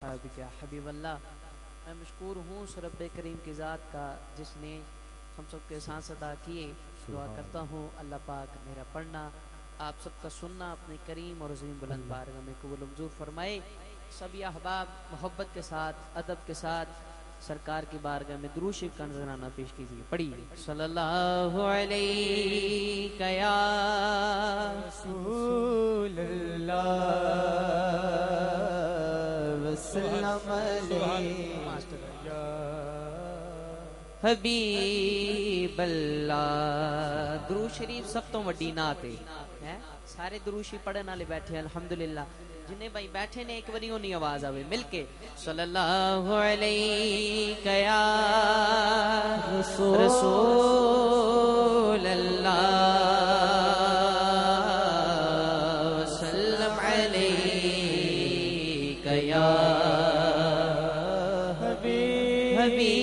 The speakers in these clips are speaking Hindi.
अस्हाबिक या हबीब अल्लाह। मैं मशकूर हूँ उस रब्बे करीम की ज़ात का जिसने हम सब के सांस अदा किए। दुआ करता हूँ अल्लाह पाक मेरा पढ़ना आप सबका सुनना अपने करीम और अज़ीम बुलंद बारगाह में कबूल मंजूर फरमाए। सभी अहबाब मोहब्बत के साथ अदब के साथ सरकार की बारगाह में दुरूद शरीफ का नजराना पेश कीजिए। पढ़िए सल्लल्लाहु अलैहि या रसूलल्लाह वसल्लम हबीबल्लाह। दुरूद शरीफ सब तो वड्डी नात है। सारे दुरूद शरीफ पढ़ने वाले बैठे अल्हम्दुलिल्लाह। जिन्हें भाई बैठे ने एक बारी उन्हीं आवाज आवे मिलके सल्लल्लाहु अलैहि या रसूलल्लाह वसल्लम अलैहि या हबीबल्लाह।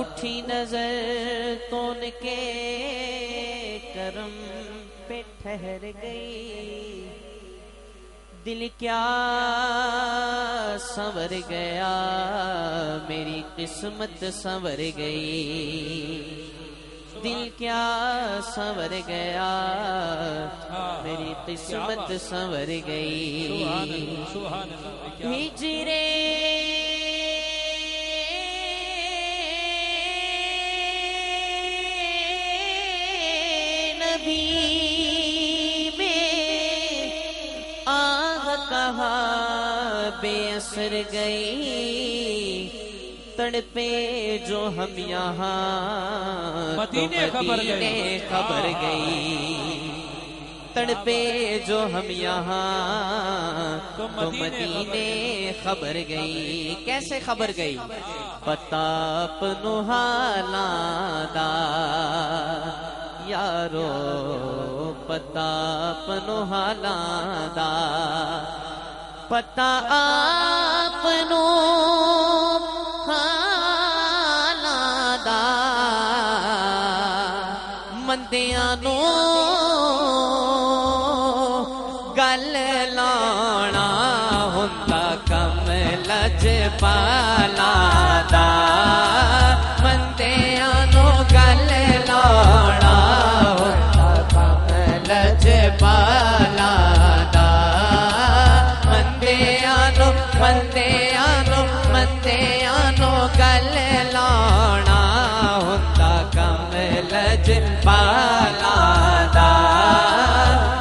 उठी नजर तो के करम पे ठहर गई, दिल क्या संवर गया, मेरी किस्मत संवर गई। दिल क्या संवर गया, मेरी किस्मत संवर गई। हिजरे बेअसर गई, तड़पे जो हम यहाँ मदीने खबर गई। तड़पे जो हम यहाँ तो मदीने खबर गई। कैसे खबर गई? पता अपनो हालादा यारो, पता अपनो हालादा, पता आपनो हालादा। मंदियां नो गल लाना हुंदा कम लजपाला दा। मंदियां नो गल लाना हुंदा कम लजपाला दा। मंदियानो गल लाना हुंदा कम लजपाला दा।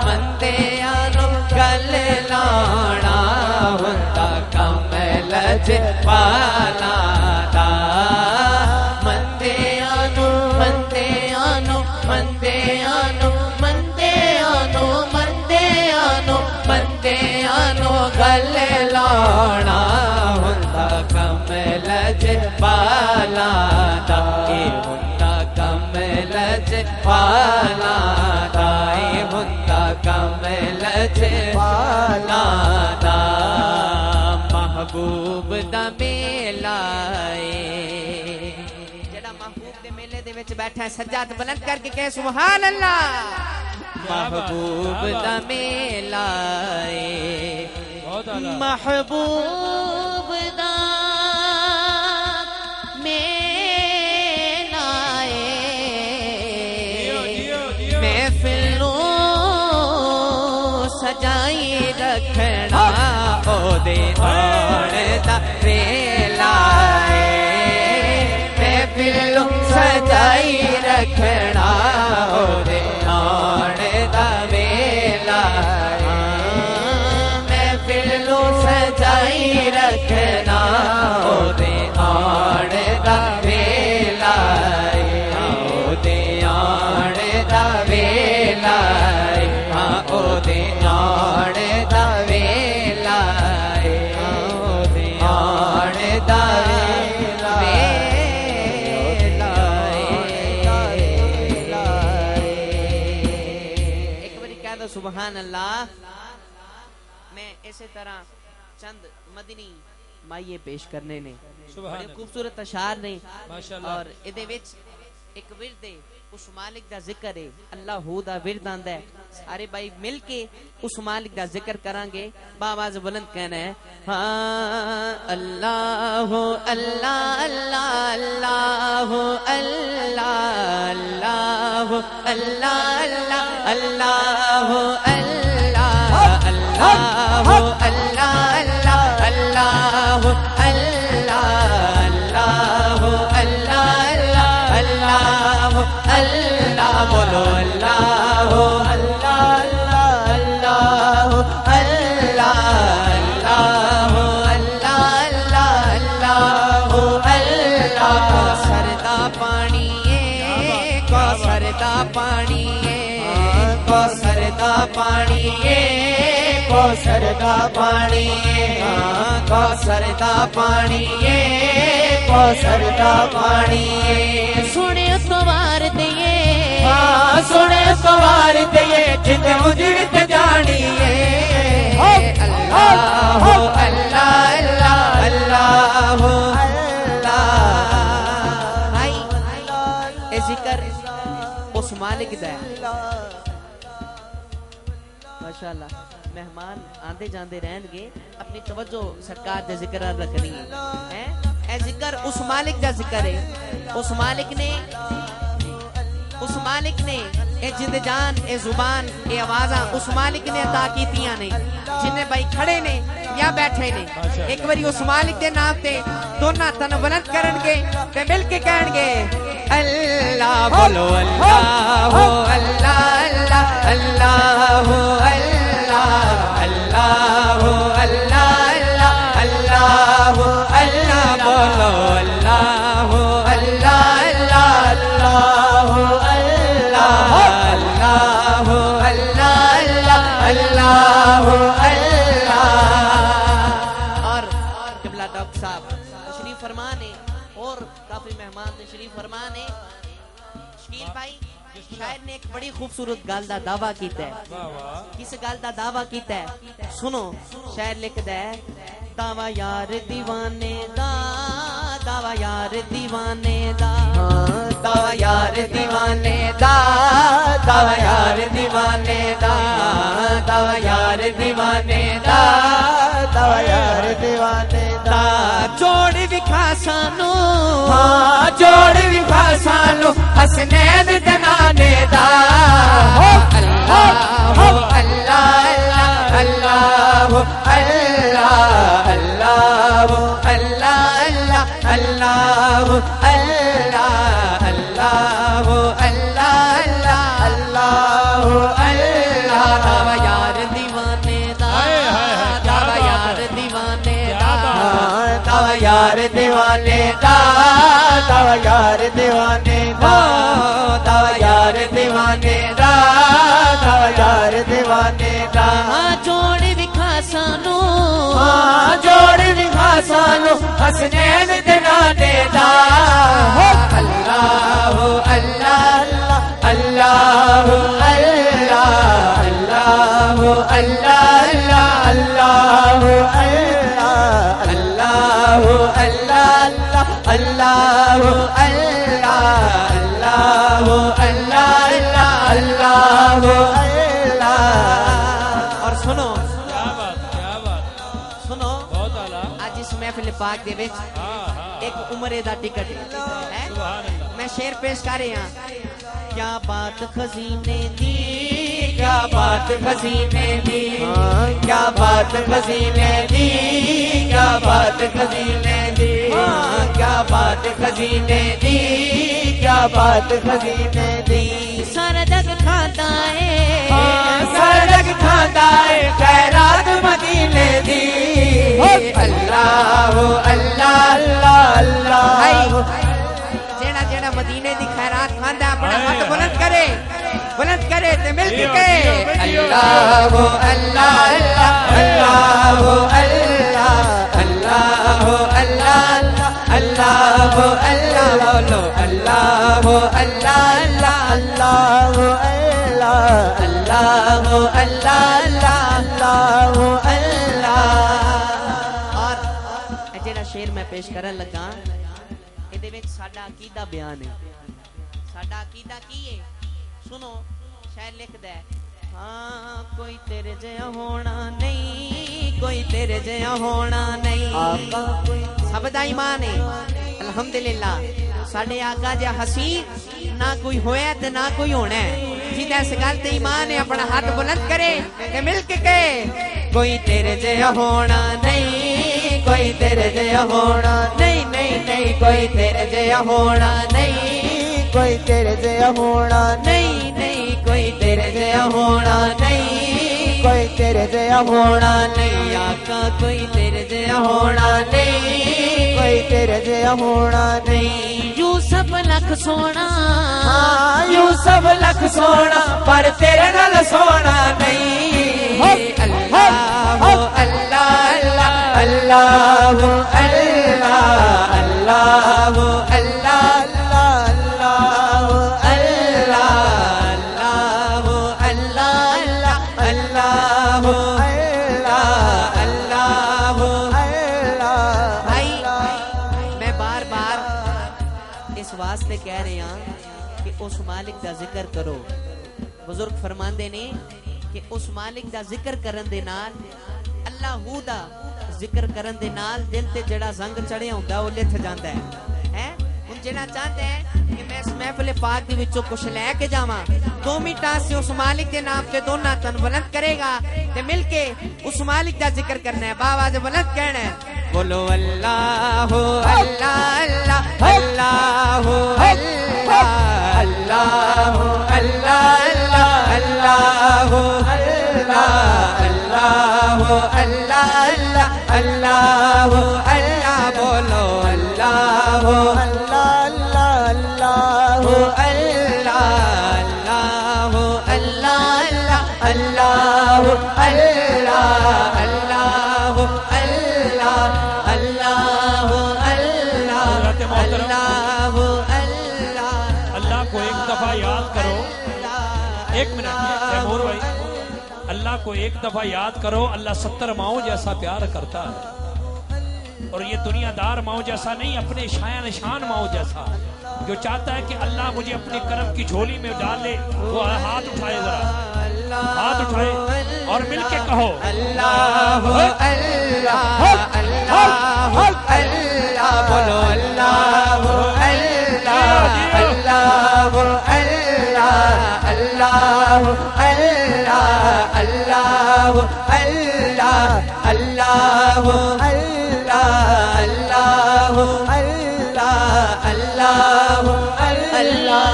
मंदियानो गल लाना हुंदा कम लजपाला दा। मंदियानो मंदियानो मंदियानो मंदियानो मंदियानो मंदियानो गल लाना हुंदा कम लजपाला दा। ए हुंदा कम लजपाला दा। ए हुंदा कम लजपाला दा। महबूब दा मेला जेड़ा महबूब दे मेले दे विच बैठा है, सज्जा हाथ बुलंद करके कहे सुभान अल्लाह। महबूब दा मेला महबूब दा मेला महफिलों सजाई रखना ओ दे आण दा वेला। महफिलों सजाई रखना ओ दे आण दा वेला। सजाई रखना ओ दे आण दा वेला। ओ दे आण दा वेला। ओ दे आण दा वेला। ओ दे आण दा वेला। एक बारी कह दो सुभान अल्लाह। मैं इसी तरह चंद मदनी माइये पेश करने ने, बड़े खूबसूरत अशार ने और इहदे विच एक विरद है, उस मालिक दा जिक्र है, अल्लाह दा विरद आंदा है। सारे भाई मिल के उस मालिक दा जिक्र करांगे, बाआवाज़ बुलंद कहना है हाँ अल्लाह अल्लाह अल्लाह अल्लाह अल्लाह अल्लाह अल्लाह अल्लाह अल्लाह अल्लाह अल्लाह अल्लाह बोलो अल्लाह अल्लाह अल्लाह अल्लाह अल्लाह अल्लाह सरदा पानी सरदा पानी सरदा पानी सरदा पानी सरदा पानी सरदा पानी सुने सवार दिए सुने सवार दिए जित मुजरित जानिए अल्लाह अल्लाह अल्लाह अल्लाह अल्लाह ए जिक्र उस मालिक दा माशाअल्लाह। मेहमान आंदे जांदे रहेंगे, अपनी तवज्जो सरकार दे जिक्र रखनी है। ए जिक्र उस मालिक दा जिक्र है, उस मालिक ने ए जिंद जान ए जुबान ए आवाज़ा उस मालिक ने अता कीतियां ने, जिन्ने भाई खड़े ने या बैठे ने। एक बारी उस मालिक दे नाम ते दोनों तन बुलंद करनगे ते मिल के कहणगे अल्लाह बोलो अल्लाह अल्लाह अल्लाह अल्लाह अल्लाह अल्लाह अल्लाह अल्लाह बोलो अल्लाह अल्लाह अल्लाह अल्लाह। और किबला डॉक्टर साहब तशरीफ फरमान है और काफी मेहमान तशरीफ फरमान है। शकील भाई शायर ने एक बड़ी खूबसूरत गल दा दावा कीता है। किस गल दा दावा कीता है सुनो, शायर लिखदा है दावा यार दीवाने दा, दावा यार दीवाने दा, दावा यार दीवाने दा, दावा यार दीवाने दा, दावा यार दीवाने दा, दावा यार दीवाने दा। जोड़ विखा सानू हाँ जोड़ विखा सानू हसनैन दनाने दा। अल्लाह अल्लाह अल्लाह अल्लाह अल्लाह अल्लाह अल्लाह अल्लाह अल्लाह अल्लाह अल्लाह अल्लाह दावा यार दीवाने दा, दावा यार दीवाने दा, दावा यार दीवाने दा, दावा यार दीवाने दा, दावा यार दीवाने दा, दावा यार दीवाने दा। जोड़ विखा सानू जोड़ विखा सानू हसनैन दनाने दा। अल्लाह अल्लाह अल्लाह अल्लाह अल्लाह अल्लाह अल्लाह अल्लाह अल्लाह अल्लाह अल्लाह अल्लाह अल्लाह। और सुनो सुनो आज इस महफिल पाक दे विच एक उम्रे दा टिकट है। मैं शेर पेश कर रहा। क्या बात खजीने दी, क्या बात खजीने दी, क्या बात खजीने दी, क्या बात खजीने दी, क्या बात खजीने दी, क्या बात खजीने दी। सरदक खाता है सरदक खाता है खैरात मदीने दी। अल्लाह अल्लाह अल्लाह जेड़ा जेड़ा मदीने दी खैरात खांदा अपना हाथ बुलंद करे ते मिल के कहे अल्लाह अल्लाह अल्लाह अल्लाह अल्लाह अल्लाह अल्लाह अल्लाह अल्लाह अल्लाह अल्लाह अल्लाह अल्लाह। और जेड़ा शेर मैं पेश करन लगा इहदे विच साडा अकीदा बयान है। साडा अकीदा की है सुनो शायर लिखदा है हाँ कोई तेरे जैसा होना नहीं कोई तेरे जैसा होना नहीं आका कोई सब दा ईमान है अल्हम्दुलिल्लाह साडे आका जे हसी ना कोई होया ते ना कोई होना है जिदा इस गल ते ईमान है अपना हाथ बुलंद करे ते मिल के कहे कोई तेरे जैसा होना नहीं कोई तेरे जैसा होना नहीं नहीं नहीं कोई तेरे जैसा होना नहीं कोई तेरे जैसा होना नहीं नहीं कोई तेरे जैसा होना नहीं कोई तेरे जैसा होना नहीं आका कोई तेरे जैसा होना नहीं कोई तेरे जैसा होना नहीं यू सब लख सोना हाँ, यू सब लख सोना पर तेरे नाल सोना नहीं अल्लाह अल्लाह अल्लाह अल्लाह अल्लाह वास्ते कह रहे हैं कि उस मालिक दा जिक्र करो बुजुर्ग फरमांदे ने कि उस मालिक दा जिक्र करन दे नाल अल्लाह दा जिक्र करन दे नाल दिल ते जड़ा जंग चढ़िया हुंदा ओ लिथ जांदा है हुन जेड़ा चाहता है कि मैं इस महफिल पाक दे विचों कुछ लेके जावां 2 मिनटां से उस मालिक दे नाम ते दोना तन बुलंद करेगा ते मिलके उस मालिक दा जिक्र करना है बावाज़ बुलंद कहना है बोलो अल्लाह अल्लाह अल्लाह अल्लाह अल्लाह अल्लाह अल्लाह अल्लाह अल्लाह अल्लाह अल्लाह बोलो अल्लाह अल्लाह अल्लाह अल्लाह अल्लाह अल्लाह अल्लाह अल्लाह को एक दफा याद करो। एक मिनट तैमूर भाई, अल्लाह को एक दफा याद करो। अल्लाह 70 माओ जैसा प्यार करता है और ये दुनियादार माओ जैसा नहीं, अपने शाया निशान माओ जैसा जो चाहता है कि अल्लाह मुझे अपने करम की झोली में डाल ले। वो हाथ उठाए, जरा हाथ उठाए और मिलके कहो अल्लाह अल्लाह अल्लाह अल्लाह बोलो अल्लाह अल्लाह अल्लाह अल्लाह अल्लाह अल्लाह अल्लाह अल्लाह अल्लाह अल्लाह अल्लाह अल्लाह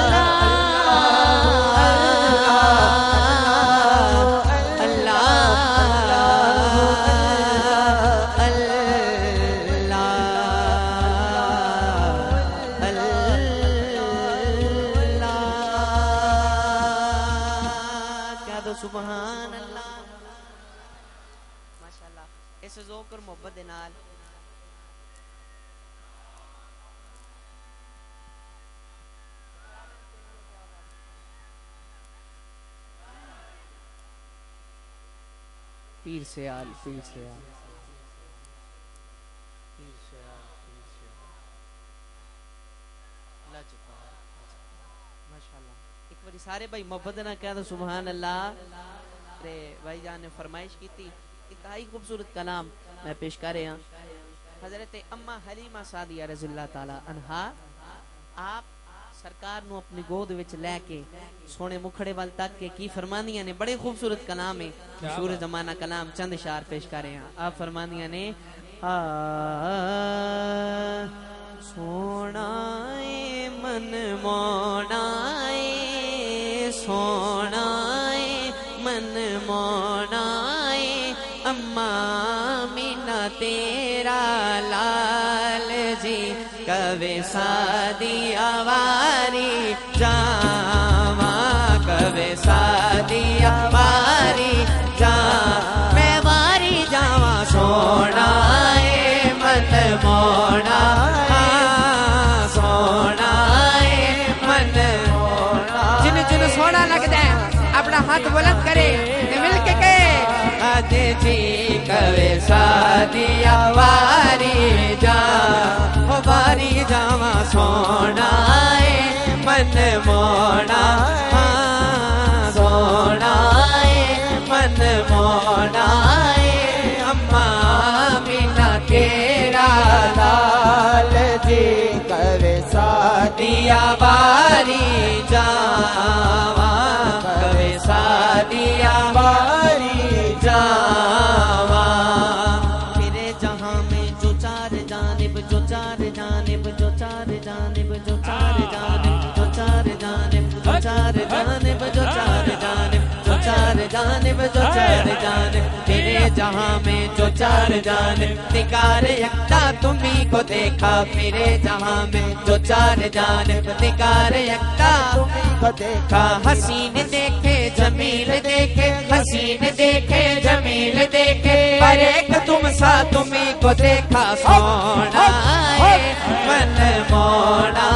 सुभान अल्लाह माशाअल्लाह। इस ज़ौक़ और मोहब्बत दे नाल पीर से आल पीर से आल पीर से आल पीर से आल माशाअल्लाह। एक बारी सारे भाई मोहब्बत ना कह दो सुभान अल्लाह। रे भाई जान ने फरमाइश की थी, इंतहाई खूबसूरत कलाम मैं पेश कर रहा हूं। हजरत अम्मा हलीमा सादिया रज़ियल्लाह ताला अन्हा आप सरकार नु अपनी गोद विच लेके सोने मुखड़े वाल तक के की फरमानियां ने, बड़े खूबसूरत कलाम है, मशहूर जमाना कलाम, चंद इशार पेश कर रहे हैं। आप फरमानियां ने सोनाए मन मोनाए सोनाए मन मोनाए अम्मा मीना तेरा लाल जी कवे सादिया वारी जावा कवे सादिया वारी जा मैं वारी जावा सोनाए मन मोना सोनाए मन जिन जिन सोना लगता है अपना हाथ बुलंद करे मिल के कहे आदे जी कवे सादिया वारी जा वारी जावा सोनाए मन मोना सोना मन मोना अम्मा बिना तेरा लाल जी करे सादिया बारी जावा करे सादिया बारी जावा मेरे जहां में जो चार जानिब जो चार जानिब जो चार जानिब जो चार जानिब जो चार जानिब जो चार जानिब जो चार जानिब जो चार जानिब जो चार जानिब तेरे जहां में जो चार जानिब निगार यकता तुम्ही को देखा मेरे जहां में जो चार जानिब निगार यकता तुम्ही को देखा हसीन देखे जमील देखे हसीन देखे जमील देखे पर एक तुम सा तुम्ही को देखा सोना मन मोना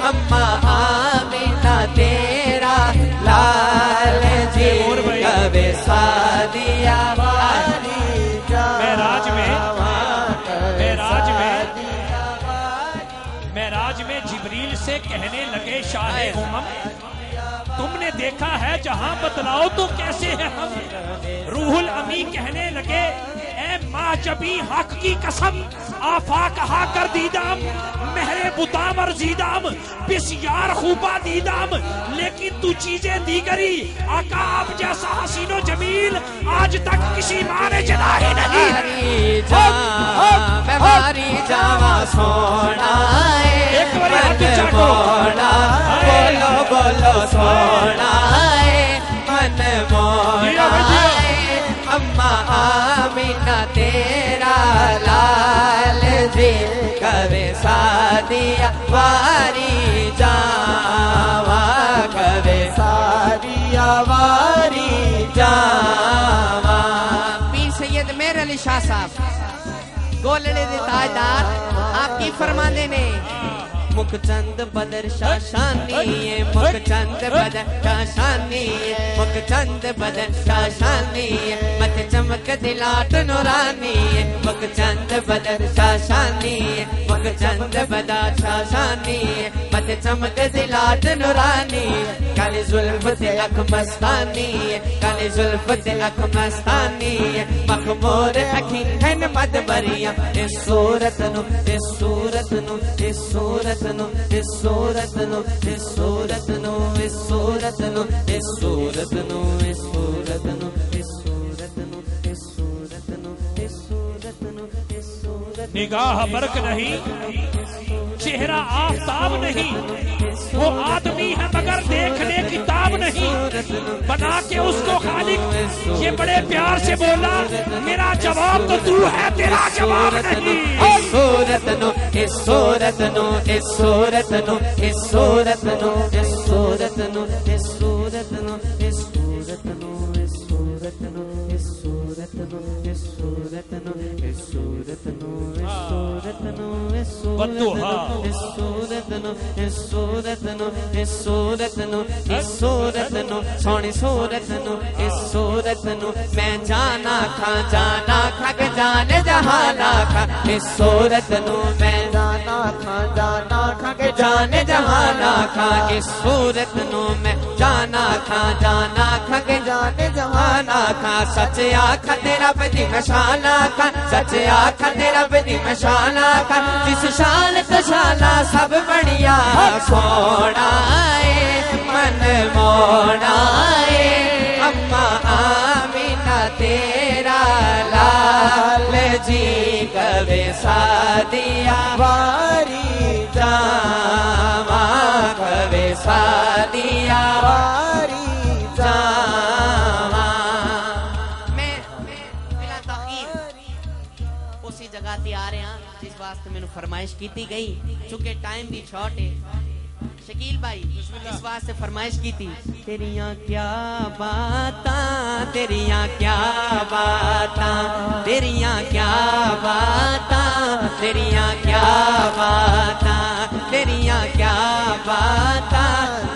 अम्मा आमिना तेरा लाल जी कबे सादिया मेराज में जिब्रील से कहने लगे शाहे उमम तुमने देखा है जहां बतलाओ तो कैसे है हम रूहुल अमी कहने लगे ए माँ जबी हक की कसम आफा कहा कर दीदाम महरे बुताम और जीदाम बिस्यार खूबा दीदाम लेकिन तू चीजें दीगरी आका आप जैसा हसीनो जमील आज तक किसी माँ ने जना ही नहीं मारी जावा सोना एक बार हाथ ऊंचा करो बोलो बोलो सोना मन मोना अम्मा आमिना तेरा लाल जी कबे सादिया वारी जावा कबे सादिया वारी जावा पीर सैयद मेहर अली शाह साहब गोलड़े दे ताजदार आपकी फरमाने ने मुखचंद बदर शाशानी मुखचंद बदर शाशानी मुखचंद बदर शाशानी मत चमक दिलाट नुरानी मुखचंद बदर शाशानी मुखचंद बदर शाशानी मत चमक दिलाट नुरानी काली जुल्फ ते अख मस्तानी काली जुल्फ ते अख मस्तानी मखमूर अखी हन मदबरिया इस सूरत नु इस सूरत नु इस सूरत इस सूरत नु इस सूरत नु इस सूरत नु इस सूरत नु इस सूरत नु इस सूरत नु इस सूरत नु इस सूरत नु इस सूरत निगाह बर्क नहीं चेहरा आफताब नहीं वो आदमी है मगर देखने की ताब नहीं बना के उसको खालिक ये बड़े प्यार से बोला मेरा जवाब तो तू है तेरा जवाब नहीं सूरत नु इस सूरत नु इस सूरत नु इस सूरत नु इस सूरत नु इस सूरत नु इस सूरत नु इस सूरत नु इस सूरत नु इस सूरत नु इस सूरत नु इस सूरत नु इस सूरत नु इस सूरत नु इस सूरत नु इस सूरत नु सोनी सूरत नु इस सूरत नु मैं जाना खा के जाने जहाना खा इस सूरत नु मैं जाना खा के जाने जहाना खा इस सूरत नु मैं जाना खा के जाने जहाना खा सच आखा तेरा बदी मशाला खा सच आखा तेरा बदी मशाला खा जिस शान तो शाला सब बढ़िया सोना मन मोना अम्मा आमिना तेरा लाल जी कबे सादिया वारी जावा कबे सादिया वारी जावा मैं बिला ताकीद उसी जगह ते आ रहे हैं जिस वास्ते मैंने फरमाइश की गई चूंकि टाइम भी शॉर्ट है शकील भाई इस वास्ते फरमाइश की थी तेरियां क्या बातां तेरियां क्या बातां तेरियां क्या बातां तेरियां क्या बातां तेरियां क्या बातां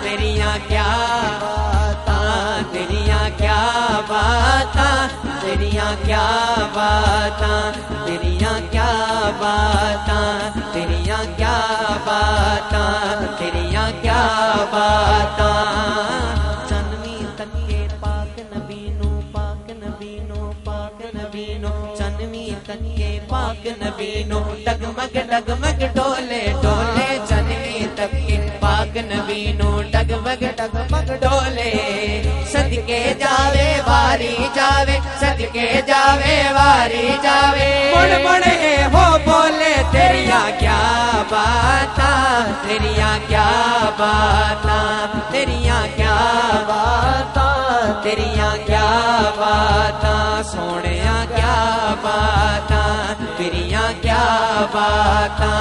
तेरियां क्या बातां तेरियां क्या बातां तेरियां क्या बातां तेरियां क्या बातां तेरियां क्या बातां तेरियां क्या बातां चनवी तके पाक नबी नू पाक नबी नू पाक नबी नू चनवी तके पाक नबी नू डगमग डगमग डोले डोले चनवी तके पाक नबी नू डगमग डगमग डोले सदके जावे वारी जावे सदके जावे वारी जावे मुड़ मुड़ हो बोले तेरिया क्या बातां तेरिया क्या बातां तेरिया क्या बातां तेरिया क्या बातां सोहणिया क्या बातां तेरिया क्या बातां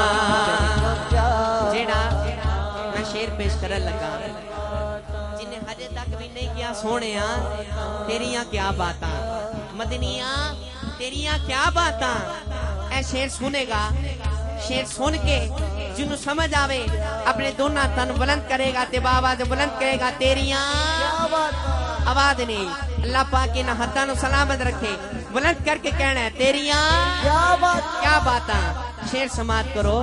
जेड़ा मैं शेर पेश करन लगा जिन्हें हजे तक भी नहीं किया सोहणिया तेरिया क्या बातां मदनिया तेरिया क्या बातां ऐ शेर सुनेगा शेर सुन के जिन्हों समझ आवे अपने दोनों तन बुलंद करेगा ते बाबा जो बुलंद करेगा तेरिया आवाज नहीं अल्लाह पाक इन हत्था नु सलामत रखे बुलंद करके कहना है तेरिया क्या बातां शेर समात करो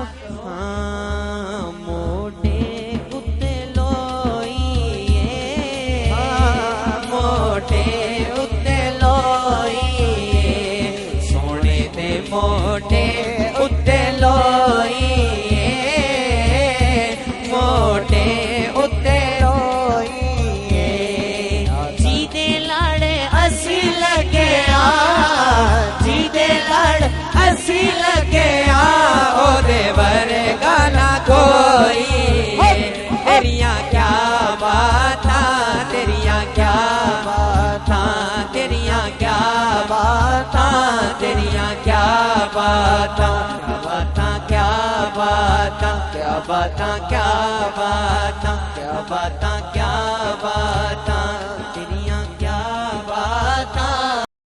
हाँ मोटे उत्ते लोई मोटे उत्ते लोई सोने दे मोटे उत्ते लोई मोटे उत्ते जीदे लड़ असी लगे जीदे लड़ असी लगे ओदे वर्गा ना कोई तेरिया क्या बातां तेरिया क्या बातां तेरिया क्या बातां तेरिया क्या बातां क्या बातां क्या बातां क्या बातां क्या बातां क्या बातां